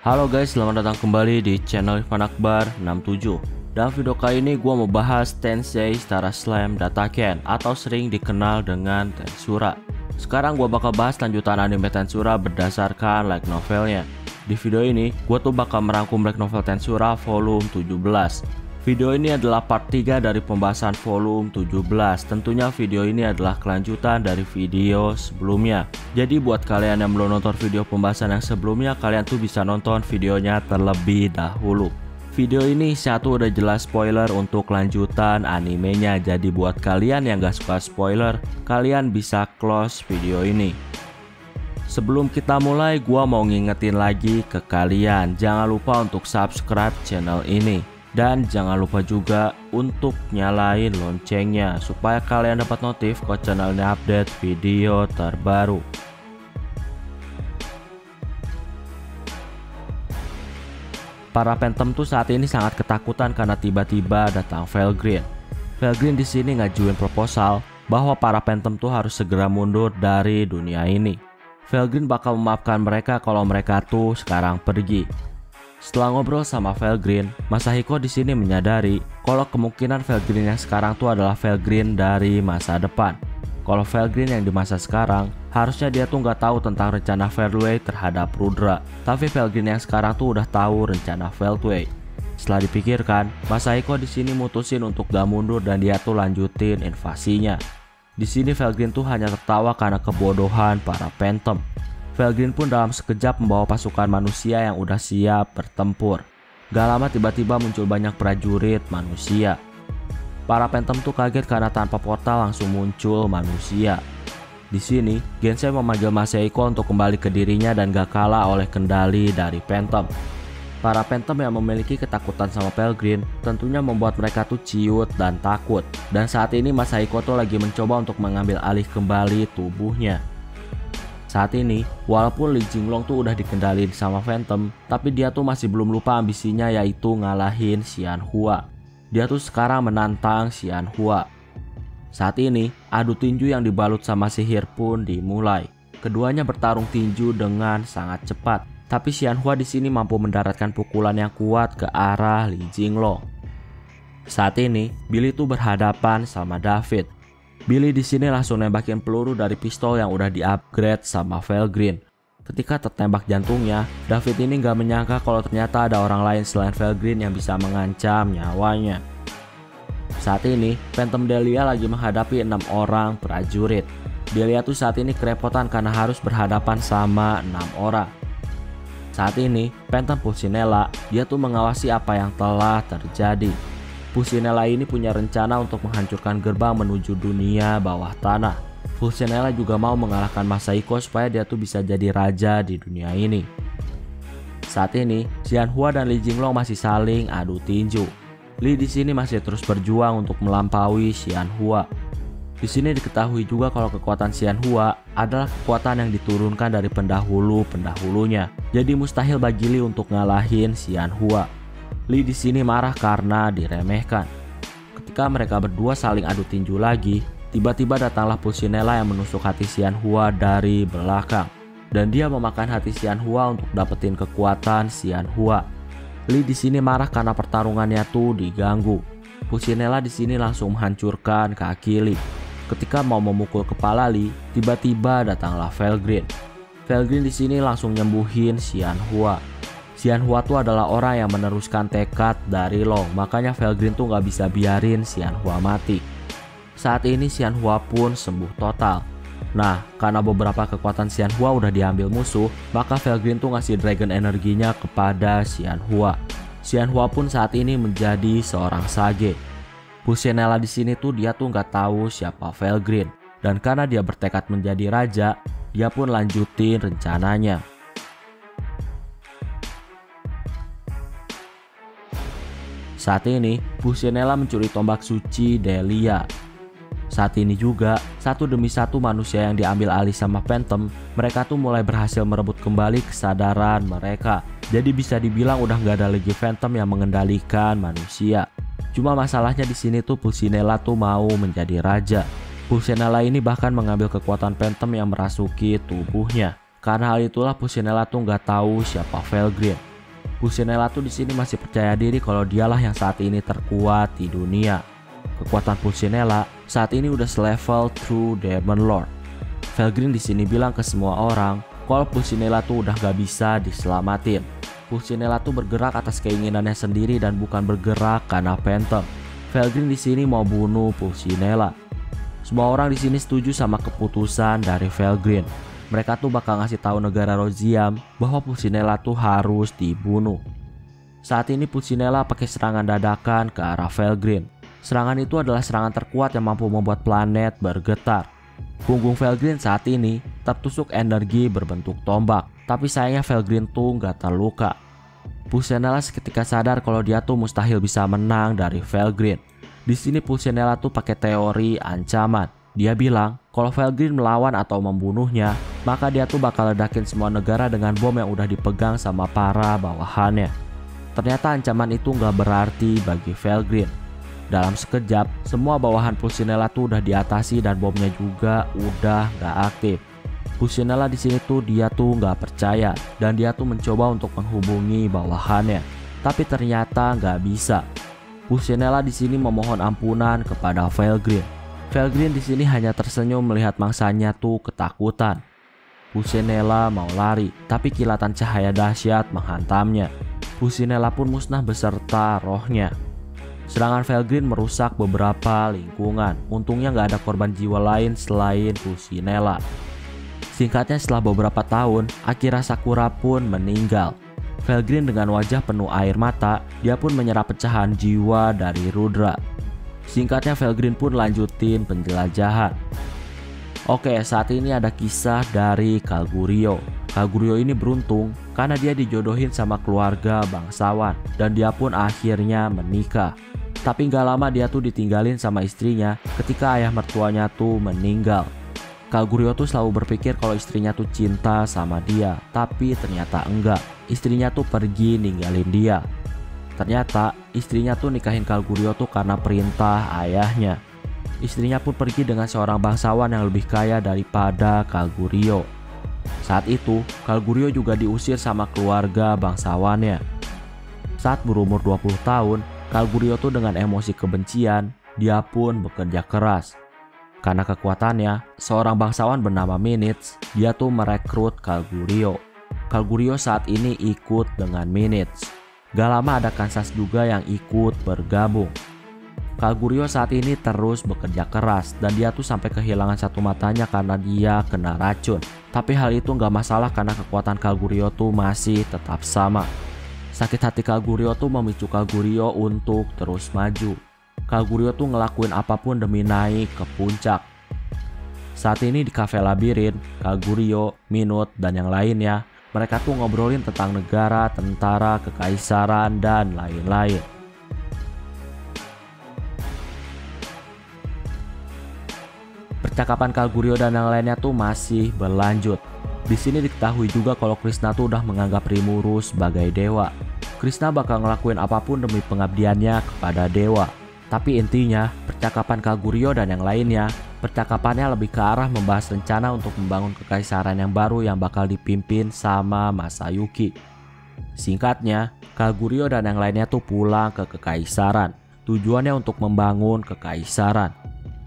Halo guys, selamat datang kembali di channel Irfan Akbar 67. Dalam video kali ini gue mau bahas Tensei Star Slam Dataken atau sering dikenal dengan Tensura. Sekarang gue bakal bahas lanjutan anime Tensura berdasarkan light novelnya. Di video ini, gue tuh bakal merangkum light novel Tensura volume 17. Video ini adalah part 3 dari pembahasan volume 17. Tentunya video ini adalah kelanjutan dari video sebelumnya. Jadi buat kalian yang belum nonton video pembahasan yang sebelumnya, kalian tuh bisa nonton videonya terlebih dahulu. Video ini satu udah jelas spoiler untuk lanjutan animenya. Jadi buat kalian yang gak suka spoiler, kalian bisa close video ini. Sebelum kita mulai, gua mau ngingetin lagi ke kalian, jangan lupa untuk subscribe channel ini. Dan jangan lupa juga untuk nyalain loncengnya supaya kalian dapat notif kalau channelnya update video terbaru. Para Phantom tuh saat ini sangat ketakutan karena tiba-tiba datang Felgreen. Felgreen di sini ngajuin proposal bahwa para Phantom tuh harus segera mundur dari dunia ini. Felgreen bakal memaafkan mereka kalau mereka tuh sekarang pergi. Setelah ngobrol sama Felgreen, Masahiko di sini menyadari kalau kemungkinan Felgreen yang sekarang tuh adalah Felgreen dari masa depan. Kalau Felgreen yang di masa sekarang, harusnya dia tuh nggak tahu tentang rencana Fairway terhadap Rudra. Tapi Felgreen yang sekarang tuh udah tahu rencana Fairway. Setelah dipikirkan, Masahiko di sini mutusin untuk gak mundur dan dia tuh lanjutin invasinya. Di sini Felgreen tuh hanya tertawa karena kebodohan para Phantom. Felgreen pun dalam sekejap membawa pasukan manusia yang udah siap bertempur. Gak lama tiba-tiba muncul banyak prajurit manusia. Para Phantom tuh kaget karena tanpa portal langsung muncul manusia. Di sini, Gensai memanggil Masahiko untuk kembali ke dirinya dan gak kalah oleh kendali dari Phantom. Para Phantom yang memiliki ketakutan sama Felgreen tentunya membuat mereka tuh ciut dan takut. Dan saat ini Masahiko tuh lagi mencoba untuk mengambil alih kembali tubuhnya. Saat ini, walaupun Li Jinglong tuh udah dikendalin sama Phantom, tapi dia tuh masih belum lupa ambisinya, yaitu ngalahin Xianhua. Dia tuh sekarang menantang Xianhua. Saat ini, adu tinju yang dibalut sama sihir pun dimulai. Keduanya bertarung tinju dengan sangat cepat, tapi Xianhua di sini mampu mendaratkan pukulan yang kuat ke arah Li Jinglong. Saat ini, Billy tuh berhadapan sama David. Billy di sini langsung nembakin peluru dari pistol yang udah di-upgrade sama Felgreen. Ketika tertembak jantungnya, David ini gak menyangka kalau ternyata ada orang lain selain Felgreen yang bisa mengancam nyawanya. Saat ini, Phantom Delia lagi menghadapi 6 orang prajurit. Delia tuh saat ini kerepotan karena harus berhadapan sama 6 orang. Saat ini, Phantom Pulcinella, dia tuh mengawasi apa yang telah terjadi. Pulcinella ini punya rencana untuk menghancurkan gerbang menuju dunia bawah tanah. Pulcinella juga mau mengalahkan Masahiko supaya dia tuh bisa jadi raja di dunia ini. Saat ini, Xianhua dan Li Jinglong masih saling adu tinju. Li di sini masih terus berjuang untuk melampaui Xianhua. Di sini diketahui juga kalau kekuatan Xianhua adalah kekuatan yang diturunkan dari pendahulu-pendahulunya. Jadi mustahil bagi Li untuk ngalahin Xianhua. Li di sini marah karena diremehkan. Ketika mereka berdua saling adu tinju lagi, tiba-tiba datanglah Pulcinella yang menusuk hati Xianhua dari belakang, dan dia memakan hati Xianhua untuk dapetin kekuatan Xianhua. Li di sini marah karena pertarungannya tuh diganggu. Pulcinella di sini langsung menghancurkan kaki Li. Ketika mau memukul kepala Li, tiba-tiba datanglah Felgreen. Felgreen di sini langsung nyembuhin Xianhua. Xianhua tuh adalah orang yang meneruskan tekad dari Long, makanya Felgreen tuh gak bisa biarin Xianhua mati. Saat ini Xianhua pun sembuh total. Nah, karena beberapa kekuatan Xianhua udah diambil musuh, maka Felgreen tuh ngasih dragon energinya kepada Xianhua. Xianhua pun saat ini menjadi seorang sage. Pulcinella di sini tuh dia tuh nggak tahu siapa Felgreen, dan karena dia bertekad menjadi raja, dia pun lanjutin rencananya. Saat ini, Pulcinella mencuri tombak suci Delia. Saat ini juga, satu demi satu manusia yang diambil alih sama Phantom, mereka tuh mulai berhasil merebut kembali kesadaran mereka. Jadi bisa dibilang udah nggak ada lagi Phantom yang mengendalikan manusia. Cuma masalahnya di sini tuh Pulcinella tuh mau menjadi raja. Pulcinella ini bahkan mengambil kekuatan Phantom yang merasuki tubuhnya. Karena hal itulah Pulcinella tuh nggak tahu siapa Felgreen. Pulcinella tuh di sini masih percaya diri kalau dialah yang saat ini terkuat di dunia. Kekuatan Pulcinella saat ini udah selevel True Demon Lord. Felgreen di sini bilang ke semua orang kalau Pulcinella tuh udah gak bisa diselamatin. Pulcinella tuh bergerak atas keinginannya sendiri dan bukan bergerak karena Phantom. Felgreen di sini mau bunuh Pulcinella. Semua orang di sini setuju sama keputusan dari Felgreen. Mereka tuh bakal ngasih tahu negara Roziam bahwa Pulcinella tuh harus dibunuh. Saat ini Pulcinella pakai serangan dadakan ke arah Felgreen. Serangan itu adalah serangan terkuat yang mampu membuat planet bergetar. Punggung Felgreen saat ini tertusuk energi berbentuk tombak, tapi sayangnya Felgreen tuh nggak terluka. Pulcinella seketika sadar kalau dia tuh mustahil bisa menang dari Felgreen. Di sini Pulcinella tuh pakai teori ancaman. Dia bilang kalau Felgreen melawan atau membunuhnya, maka dia tuh bakal ledakin semua negara dengan bom yang udah dipegang sama para bawahannya. Ternyata ancaman itu nggak berarti bagi Felgreen. Dalam sekejap, semua bawahan Pulcinella tuh udah diatasi dan bomnya juga udah nggak aktif. Pulcinella di sini tuh dia tuh nggak percaya dan dia tuh mencoba untuk menghubungi bawahannya, tapi ternyata nggak bisa. Pulcinella di sini memohon ampunan kepada Felgreen. Felgreen di sini hanya tersenyum melihat mangsanya tuh ketakutan. Pulcinella mau lari, tapi kilatan cahaya dahsyat menghantamnya. Pulcinella pun musnah beserta rohnya. Serangan Felgreen merusak beberapa lingkungan. Untungnya nggak ada korban jiwa lain selain Pulcinella. Singkatnya setelah beberapa tahun, Akira Sakura pun meninggal. Felgreen dengan wajah penuh air mata, dia pun menyerap pecahan jiwa dari Rudra. Singkatnya Felgreen pun lanjutin penjelajahan. Oke, saat ini ada kisah dari Kalgurio. Kalgurio ini beruntung karena dia dijodohin sama keluarga bangsawan dan dia pun akhirnya menikah. Tapi gak lama dia tuh ditinggalin sama istrinya ketika ayah mertuanya tuh meninggal. Kalgurio tuh selalu berpikir kalau istrinya tuh cinta sama dia, tapi ternyata enggak. Istrinya tuh pergi ninggalin dia. Ternyata istrinya tuh nikahin Kalgurio tuh karena perintah ayahnya. Istrinya pun pergi dengan seorang bangsawan yang lebih kaya daripada Kalgurio. Saat itu Kalgurio juga diusir sama keluarga bangsawannya. Saat berumur 20 tahun, Kalgurio tuh dengan emosi kebencian, dia pun bekerja keras. Karena kekuatannya, seorang bangsawan bernama Minutes, dia tuh merekrut Kalgurio. Kalgurio saat ini ikut dengan Minutes. Gak lama ada Kansas juga yang ikut bergabung. Kalgurio saat ini terus bekerja keras dan dia tuh sampai kehilangan satu matanya karena dia kena racun. Tapi hal itu gak masalah karena kekuatan Kalgurio tuh masih tetap sama. Sakit hati Kalgurio tuh memicu Kalgurio untuk terus maju. Kalgurio tuh ngelakuin apapun demi naik ke puncak. Saat ini di Cafe Labirin, Kalgurio, Minute, dan yang lainnya, mereka tuh ngobrolin tentang negara, tentara, kekaisaran, dan lain-lain. Percakapan Kalgurio dan yang lainnya tuh masih berlanjut. Di sini diketahui juga kalau Krishna tuh udah menganggap Rimuru sebagai dewa. Krishna bakal ngelakuin apapun demi pengabdiannya kepada dewa. Tapi intinya, percakapan Kalgurio dan yang lainnya, percakapannya lebih ke arah membahas rencana untuk membangun kekaisaran yang baru yang bakal dipimpin sama Masayuki. Singkatnya, Kalgurio dan yang lainnya tuh pulang ke kekaisaran. Tujuannya untuk membangun kekaisaran.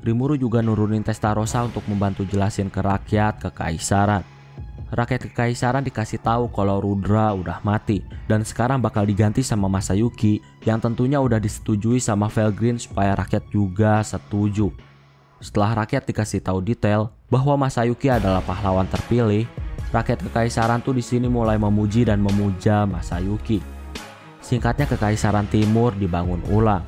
Rimuru juga nurunin Testarossa untuk membantu jelasin ke rakyat kekaisaran. Rakyat kekaisaran dikasih tahu kalau Rudra udah mati dan sekarang bakal diganti sama Masayuki yang tentunya udah disetujui sama Felgreen supaya rakyat juga setuju. Setelah rakyat dikasih tahu detail bahwa Masayuki adalah pahlawan terpilih, rakyat kekaisaran tuh di sini mulai memuji dan memuja Masayuki. Singkatnya Kekaisaran Timur dibangun ulang.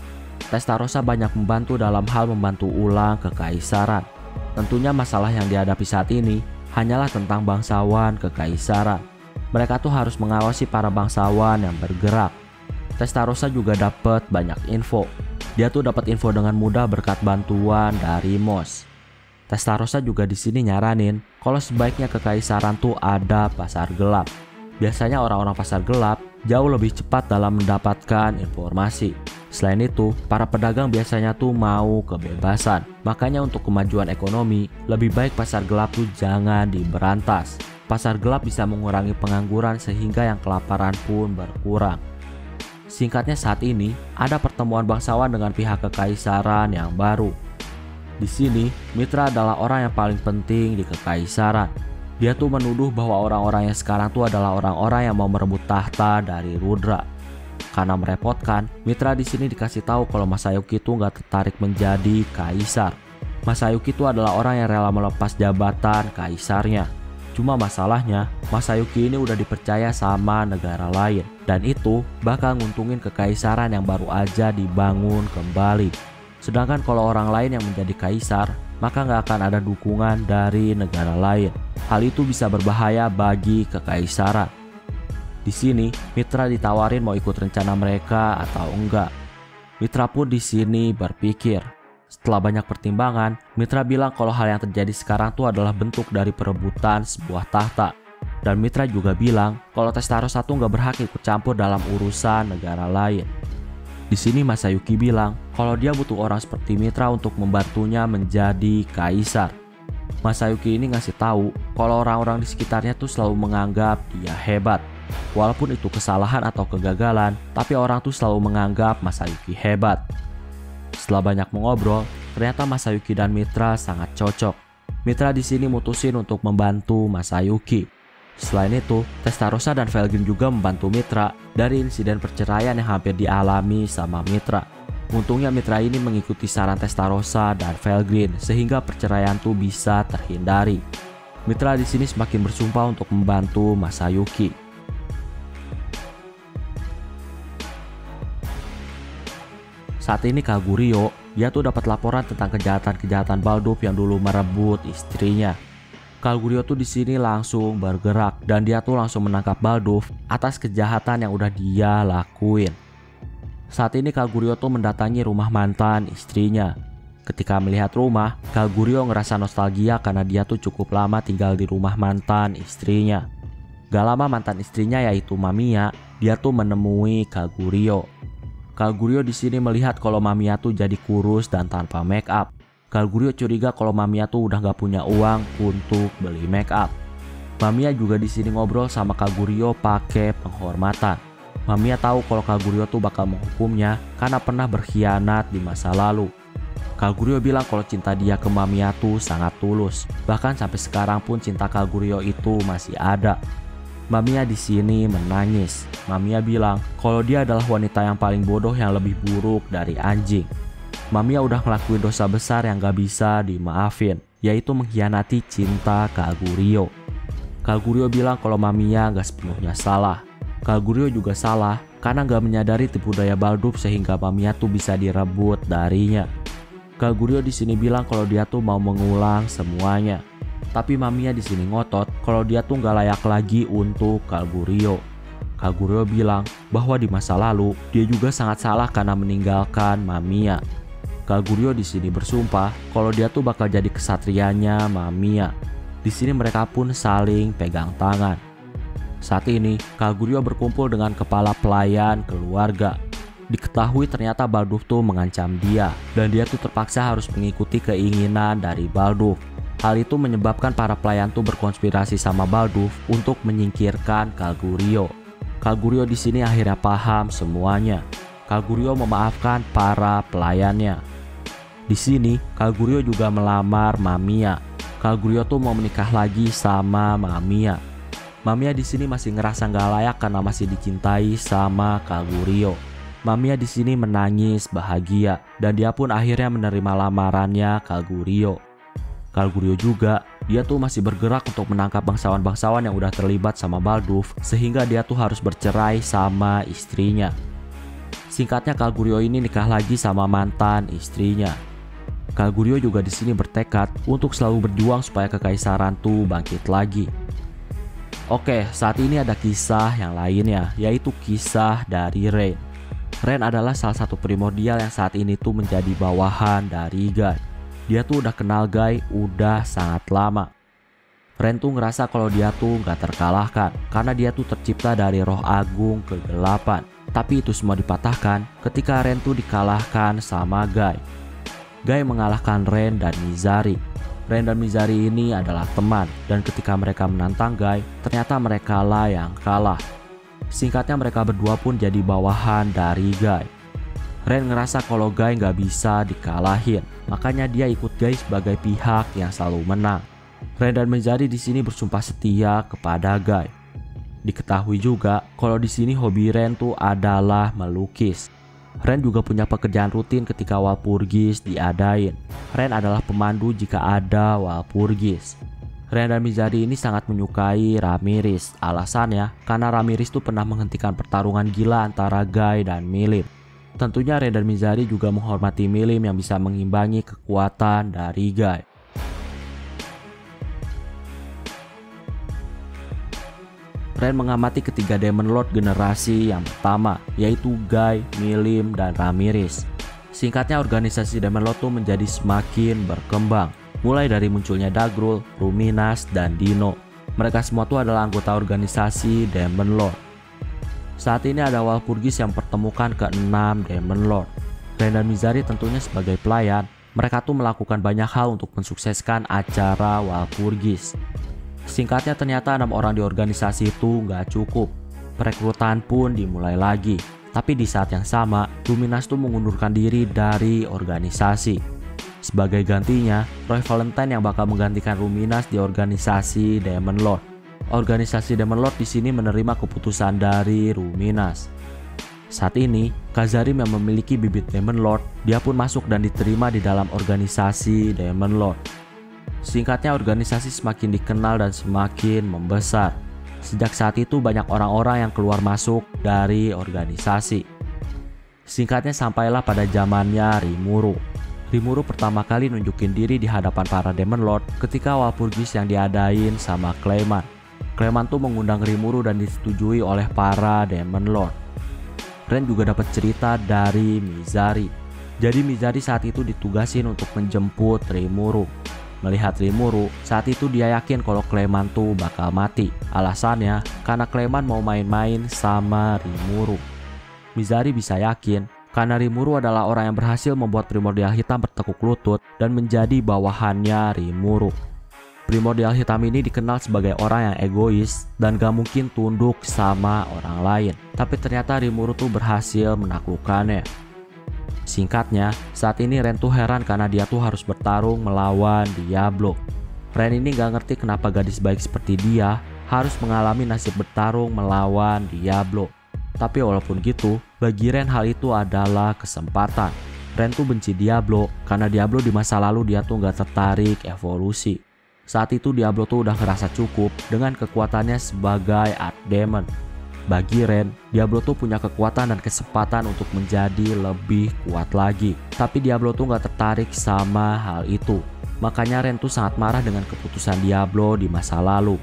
Testarossa banyak membantu dalam hal membantu ulang kekaisaran. Tentunya masalah yang dihadapi saat ini hanyalah tentang bangsawan kekaisaran. Mereka tuh harus mengawasi para bangsawan yang bergerak. Testarossa juga dapat banyak info. Dia tuh dapat info dengan mudah berkat bantuan dari Mos. Testarossa juga di sini nyaranin kalau sebaiknya kekaisaran tuh ada pasar gelap. Biasanya orang-orang pasar gelap jauh lebih cepat dalam mendapatkan informasi. Selain itu, para pedagang biasanya tuh mau kebebasan. Makanya untuk kemajuan ekonomi, lebih baik pasar gelap tuh jangan diberantas. Pasar gelap bisa mengurangi pengangguran sehingga yang kelaparan pun berkurang. Singkatnya saat ini ada pertemuan bangsawan dengan pihak kekaisaran yang baru. Di sini, Mitra adalah orang yang paling penting di kekaisaran. Dia tuh menuduh bahwa orang-orang yang sekarang tuh adalah orang-orang yang mau merebut tahta dari Rudra. Karena merepotkan, Mitra di sini dikasih tahu kalau Masayuki tuh nggak tertarik menjadi kaisar. Masayuki tuh adalah orang yang rela melepas jabatan kaisarnya. Cuma masalahnya, Masayuki ini udah dipercaya sama negara lain. Dan itu bakal nguntungin kekaisaran yang baru aja dibangun kembali. Sedangkan kalau orang lain yang menjadi kaisar, maka nggak akan ada dukungan dari negara lain. Hal itu bisa berbahaya bagi kekaisaran. Di sini, Mitra ditawarin mau ikut rencana mereka atau enggak. Mitra pun di sini berpikir. Setelah banyak pertimbangan, Mitra bilang kalau hal yang terjadi sekarang tuh adalah bentuk dari perebutan sebuah tahta. Dan Mitra juga bilang kalau Testarossa tuh nggak berhak ikut campur dalam urusan negara lain. Di sini Masayuki bilang kalau dia butuh orang seperti Mitra untuk membantunya menjadi kaisar. Masayuki ini ngasih tahu kalau orang-orang di sekitarnya tuh selalu menganggap dia hebat. Walaupun itu kesalahan atau kegagalan, tapi orang tuh selalu menganggap Masayuki hebat. Setelah banyak mengobrol, ternyata Masayuki dan Mitra sangat cocok. Mitra di sini mutusin untuk membantu Masayuki. Selain itu, Testarossa dan Felgrin juga membantu Mitra dari insiden perceraian yang hampir dialami sama Mitra. Untungnya Mitra ini mengikuti saran Testarossa dan Felgrin sehingga perceraian tuh bisa terhindari. Mitra di sini semakin bersumpah untuk membantu Masayuki. Saat ini Kagurio, dia tuh dapat laporan tentang kejahatan-kejahatan Balduf yang dulu merebut istrinya. Kagurio tuh di sini langsung bergerak dan dia tuh langsung menangkap Balduf atas kejahatan yang udah dia lakuin. Saat ini Kagurio tuh mendatangi rumah mantan istrinya. Ketika melihat rumah, Kagurio ngerasa nostalgia karena dia tuh cukup lama tinggal di rumah mantan istrinya. Gak lama mantan istrinya yaitu Mamiya, dia tuh menemui Kagurio. Kagurio di sini melihat kalau Mamiya tuh jadi kurus dan tanpa make up. Kagurio curiga kalau Mamiya tuh udah gak punya uang untuk beli make up. Mamiya juga di sini ngobrol sama Kagurio pakai penghormatan. Mamiya tahu kalau Kagurio tuh bakal menghukumnya karena pernah berkhianat di masa lalu. Kagurio bilang kalau cinta dia ke Mamiya tuh sangat tulus. Bahkan sampai sekarang pun cinta Kagurio itu masih ada. Mamiya di sini menangis. Mamiya bilang kalau dia adalah wanita yang paling bodoh yang lebih buruk dari anjing. Mamiya udah ngelakuin dosa besar yang gak bisa dimaafin, yaitu mengkhianati cinta Kagurio. Kagurio bilang kalau Mamiya gak sepenuhnya salah. Kagurio juga salah karena gak menyadari tipu daya Balduf sehingga Mamiya tuh bisa direbut darinya. Kagurio di sini bilang kalau dia tuh mau mengulang semuanya. Tapi Mamiya di sini ngotot kalau dia tuh gak layak lagi untuk Kagurio. Kagurio bilang bahwa di masa lalu dia juga sangat salah karena meninggalkan Mamiya. Kagurio di sini bersumpah kalau dia tuh bakal jadi kesatrianya Mamiya. Di sini mereka pun saling pegang tangan. Saat ini Kagurio berkumpul dengan kepala pelayan keluarga. Diketahui ternyata Balduf tuh mengancam dia dan dia tuh terpaksa harus mengikuti keinginan dari Balduf. Hal itu menyebabkan para pelayan tuh berkonspirasi sama Balduf untuk menyingkirkan Kagurio. Kagurio di sini akhirnya paham semuanya. Kagurio memaafkan para pelayannya. Di sini Kagurio juga melamar Mamiya. Kagurio tuh mau menikah lagi sama Mamiya. Mamiya di sini masih ngerasa nggak layak karena masih dicintai sama Kagurio. Mamiya di sini menangis bahagia dan dia pun akhirnya menerima lamarannya Kagurio. Kagurio juga, dia tuh masih bergerak untuk menangkap bangsawan-bangsawan yang udah terlibat sama Balduf sehingga dia tuh harus bercerai sama istrinya. Singkatnya Kagurio ini nikah lagi sama mantan istrinya. Kagurio juga di sini bertekad untuk selalu berjuang supaya kekaisaran tuh bangkit lagi. Oke, saat ini ada kisah yang lainnya, yaitu kisah dari Rain. Rain adalah salah satu primordial yang saat ini tuh menjadi bawahan dari Guy. Dia tuh udah kenal Guy udah sangat lama. Rain tuh ngerasa kalau dia tuh gak terkalahkan karena dia tuh tercipta dari roh agung kegelapan. Tapi itu semua dipatahkan ketika Rain tuh dikalahkan sama Guy. Guy mengalahkan Rain dan Mizari. Ren dan Mizari ini adalah teman, dan ketika mereka menantang Guy, ternyata mereka lah yang kalah. Singkatnya mereka berdua pun jadi bawahan dari Guy. Ren ngerasa kalau Guy nggak bisa dikalahin, makanya dia ikut Guy sebagai pihak yang selalu menang. Ren dan Mizari di sini bersumpah setia kepada Guy. Diketahui juga kalau di sini hobi Ren tuh adalah melukis. Ren juga punya pekerjaan rutin ketika Walpurgis diadain. Ren adalah pemandu jika ada Walpurgis. Ren dan Mizari ini sangat menyukai Ramirez. Alasannya karena Ramirez tuh pernah menghentikan pertarungan gila antara Guy dan Milim. Tentunya Ren dan Mizari juga menghormati Milim yang bisa mengimbangi kekuatan dari Guy. Ren mengamati ketiga Demon Lord generasi yang pertama, yaitu Guy, Milim, dan Ramirez. Singkatnya organisasi Demon Lord tuh menjadi semakin berkembang, mulai dari munculnya Dagrul, Ruminas, dan Dino. Mereka semua tuh adalah anggota organisasi Demon Lord. Saat ini ada Walpurgis yang pertemukan ke-6 Demon Lord. Ren dan Mizari tentunya sebagai pelayan, mereka tuh melakukan banyak hal untuk mensukseskan acara Walpurgis. Singkatnya ternyata 6 orang di organisasi itu nggak cukup. Perekrutan pun dimulai lagi. Tapi di saat yang sama, Luminas tuh mengundurkan diri dari organisasi. Sebagai gantinya, Roy Valentine yang bakal menggantikan Luminas di organisasi Demon Lord. Organisasi Demon Lord di sini menerima keputusan dari Luminas. Saat ini, Kazarim yang memiliki bibit Demon Lord, dia pun masuk dan diterima di dalam organisasi Demon Lord. Singkatnya organisasi semakin dikenal dan semakin membesar. Sejak saat itu banyak orang-orang yang keluar masuk dari organisasi. Singkatnya sampailah pada zamannya Rimuru. Rimuru pertama kali nunjukin diri di hadapan para Demon Lord ketika Walpurgis yang diadain sama Clayman. Clayman tuh mengundang Rimuru dan disetujui oleh para Demon Lord. Ren juga dapat cerita dari Mizari. Jadi Mizari saat itu ditugasin untuk menjemput Rimuru. Melihat Rimuru, saat itu dia yakin kalau Clayman tuh bakal mati. Alasannya karena Clayman mau main-main sama Rimuru. Mizari bisa yakin karena Rimuru adalah orang yang berhasil membuat Primordial Hitam bertekuk lutut dan menjadi bawahannya Rimuru. Primordial Hitam ini dikenal sebagai orang yang egois dan gak mungkin tunduk sama orang lain. Tapi ternyata Rimuru tuh berhasil menaklukkannya. Singkatnya, saat ini Ren tuh heran karena dia tuh harus bertarung melawan Diablo. Ren ini gak ngerti kenapa gadis baik seperti dia harus mengalami nasib bertarung melawan Diablo. Tapi walaupun gitu, bagi Ren hal itu adalah kesempatan. Ren tuh benci Diablo karena Diablo di masa lalu dia tuh gak tertarik evolusi. Saat itu Diablo tuh udah ngerasa cukup dengan kekuatannya sebagai Archdemon. Bagi Ren, Diablo tuh punya kekuatan dan kesempatan untuk menjadi lebih kuat lagi. Tapi Diablo tuh gak tertarik sama hal itu. Makanya Ren tuh sangat marah dengan keputusan Diablo di masa lalu.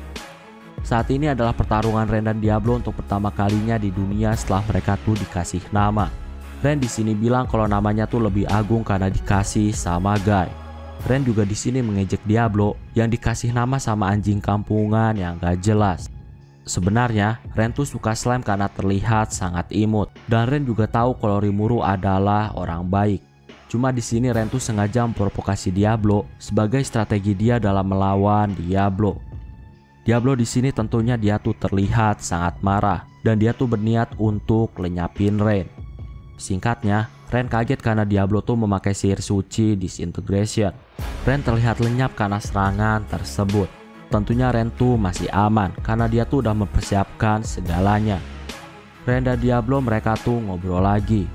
Saat ini adalah pertarungan Ren dan Diablo untuk pertama kalinya di dunia setelah mereka tuh dikasih nama. Ren di sini bilang kalau namanya tuh lebih agung karena dikasih sama Guy. Ren juga di sini mengejek Diablo yang dikasih nama sama anjing kampungan yang gak jelas. Sebenarnya, Ren tuh suka slime karena terlihat sangat imut. Dan Ren juga tahu kalau Rimuru adalah orang baik. Cuma di sini Ren tuh sengaja memprovokasi Diablo sebagai strategi dia dalam melawan Diablo. Diablo di sini tentunya dia tuh terlihat sangat marah. Dan dia tuh berniat untuk lenyapin Ren. Singkatnya, Ren kaget karena Diablo tuh memakai sihir suci Disintegration. Ren terlihat lenyap karena serangan tersebut. Tentunya Ren tuh masih aman karena dia tuh udah mempersiapkan segalanya. Ren dan Diablo mereka tuh ngobrol lagi.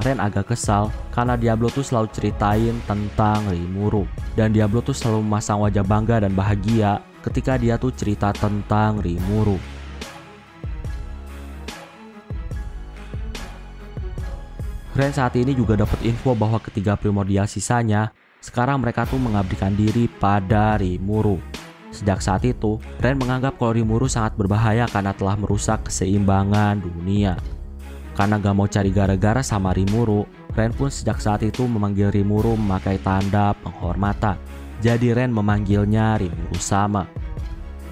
Ren agak kesal karena Diablo tuh selalu ceritain tentang Rimuru. Dan Diablo tuh selalu memasang wajah bangga dan bahagia ketika dia tuh cerita tentang Rimuru. Ren saat ini juga dapat info bahwa ketiga primordial sisanya sekarang mereka tuh mengabdikan diri pada Rimuru. Sejak saat itu, Ren menganggap kalau Rimuru sangat berbahaya karena telah merusak keseimbangan dunia. Karena gak mau cari gara-gara sama Rimuru, Ren pun sejak saat itu memanggil Rimuru memakai tanda penghormatan. Jadi Ren memanggilnya Rimuru sama.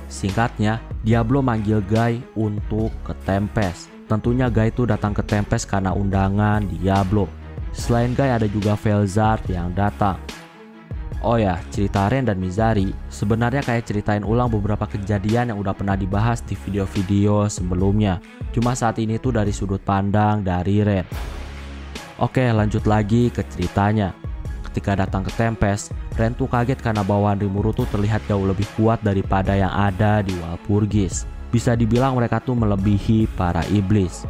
Singkatnya, Diablo manggil Guy untuk ke Tempest. Tentunya Guy itu datang ke Tempest karena undangan Diablo. Selain Guy ada juga Velzard yang datang. Oh ya, cerita Ren dan Mizari sebenarnya kayak ceritain ulang beberapa kejadian yang udah pernah dibahas di video-video sebelumnya. Cuma saat ini tuh dari sudut pandang dari Ren. Oke, lanjut lagi ke ceritanya. Ketika datang ke Tempest, Ren tuh kaget karena bawahan Rimuru tuh terlihat jauh lebih kuat daripada yang ada di Walpurgis. Bisa dibilang mereka tuh melebihi para iblis.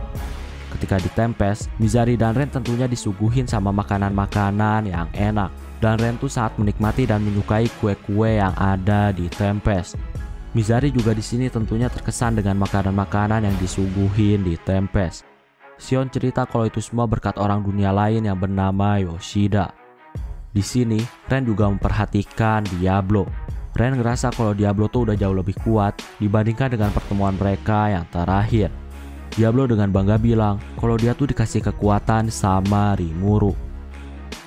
Ketika di Tempest, Mizari dan Ren tentunya disuguhin sama makanan-makanan yang enak. Dan Ren tuh sangat menikmati dan menyukai kue-kue yang ada di Tempest. Mizari juga di sini tentunya terkesan dengan makanan-makanan yang disuguhin di Tempest. Sion cerita kalau itu semua berkat orang dunia lain yang bernama Yoshida. Di sini, Ren juga memperhatikan Diablo. Ren ngerasa kalau Diablo tuh udah jauh lebih kuat dibandingkan dengan pertemuan mereka yang terakhir. Diablo dengan bangga bilang kalau dia tuh dikasih kekuatan sama Rimuru.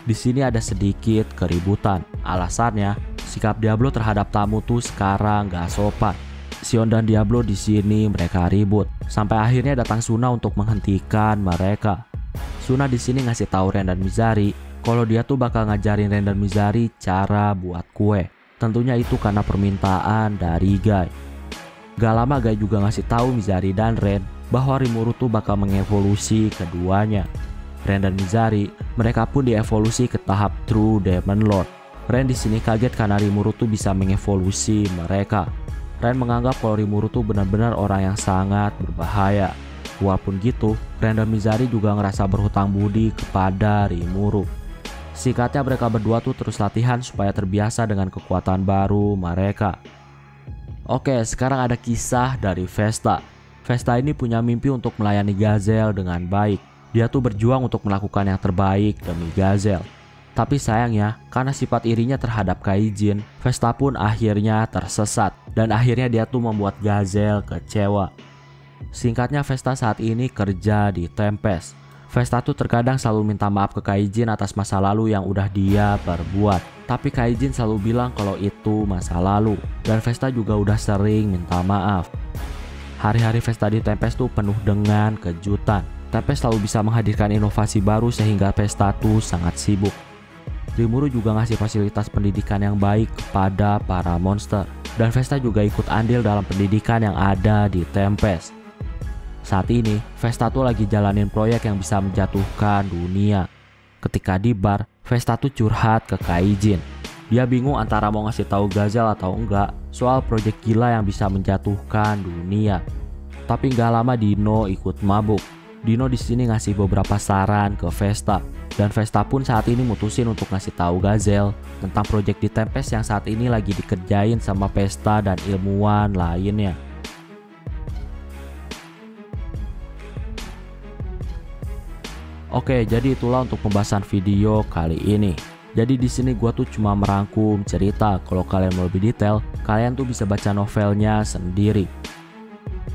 Di sini ada sedikit keributan. Alasannya, sikap Diablo terhadap tamu tuh sekarang gak sopan. Sion dan Diablo di sini mereka ribut, sampai akhirnya datang Suna untuk menghentikan mereka. Suna di sini ngasih tahu Ren dan Mizari kalau dia tuh bakal ngajarin Ren dan Mizari cara buat kue. Tentunya itu karena permintaan dari Guy. Gak lama Guy juga ngasih tahu Mizari dan Ren bahwa Rimuru tuh bakal mengevolusi keduanya. Ren dan Mizari, mereka pun dievolusi ke tahap True Demon Lord. Ren di sini kaget karena Rimuru tuh bisa mengevolusi mereka. Ren menganggap kalau Rimuru tuh benar-benar orang yang sangat berbahaya. Walaupun gitu, Ren dan Mizari juga ngerasa berhutang budi kepada Rimuru. Singkatnya mereka berdua tuh terus latihan supaya terbiasa dengan kekuatan baru mereka. Oke, sekarang ada kisah dari Vesta. Vesta ini punya mimpi untuk melayani Gazel dengan baik. Dia tuh berjuang untuk melakukan yang terbaik demi Gazel. Tapi sayangnya, karena sifat irinya terhadap Kaijin, Vesta pun akhirnya tersesat. Dan akhirnya dia tuh membuat Gazel kecewa. Singkatnya, Vesta saat ini kerja di Tempest. Vesta tuh terkadang selalu minta maaf ke Kaijin atas masa lalu yang udah dia perbuat. Tapi Kaijin selalu bilang kalau itu masa lalu. Dan Vesta juga udah sering minta maaf. Hari-hari Vesta di Tempest tuh penuh dengan kejutan. Tempest selalu bisa menghadirkan inovasi baru sehingga Vesta tuh sangat sibuk. Rimuru juga ngasih fasilitas pendidikan yang baik kepada para monster. Dan Vesta juga ikut andil dalam pendidikan yang ada di Tempest. Saat ini, Vesta tuh lagi jalanin proyek yang bisa menjatuhkan dunia. Ketika di bar, Vesta tuh curhat ke Kaijin. Dia bingung antara mau ngasih tahu Gazel atau enggak soal proyek gila yang bisa menjatuhkan dunia. Tapi nggak lama Dino ikut mabuk. Dino di sini ngasih beberapa saran ke Vesta, dan Vesta pun saat ini mutusin untuk ngasih tahu Gazel tentang proyek di Tempest yang saat ini lagi dikerjain sama Vesta dan ilmuwan lainnya. Oke, jadi itulah untuk pembahasan video kali ini. Jadi di sini gua tuh cuma merangkum cerita. Kalau kalian mau lebih detail, kalian tuh bisa baca novelnya sendiri.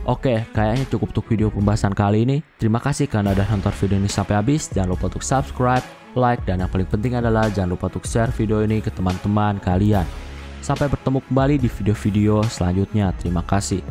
Oke, kayaknya cukup untuk video pembahasan kali ini. Terima kasih karena udah nonton video ini sampai habis. Jangan lupa untuk subscribe, like, dan yang paling penting adalah jangan lupa untuk share video ini ke teman-teman kalian. Sampai bertemu kembali di video-video selanjutnya. Terima kasih.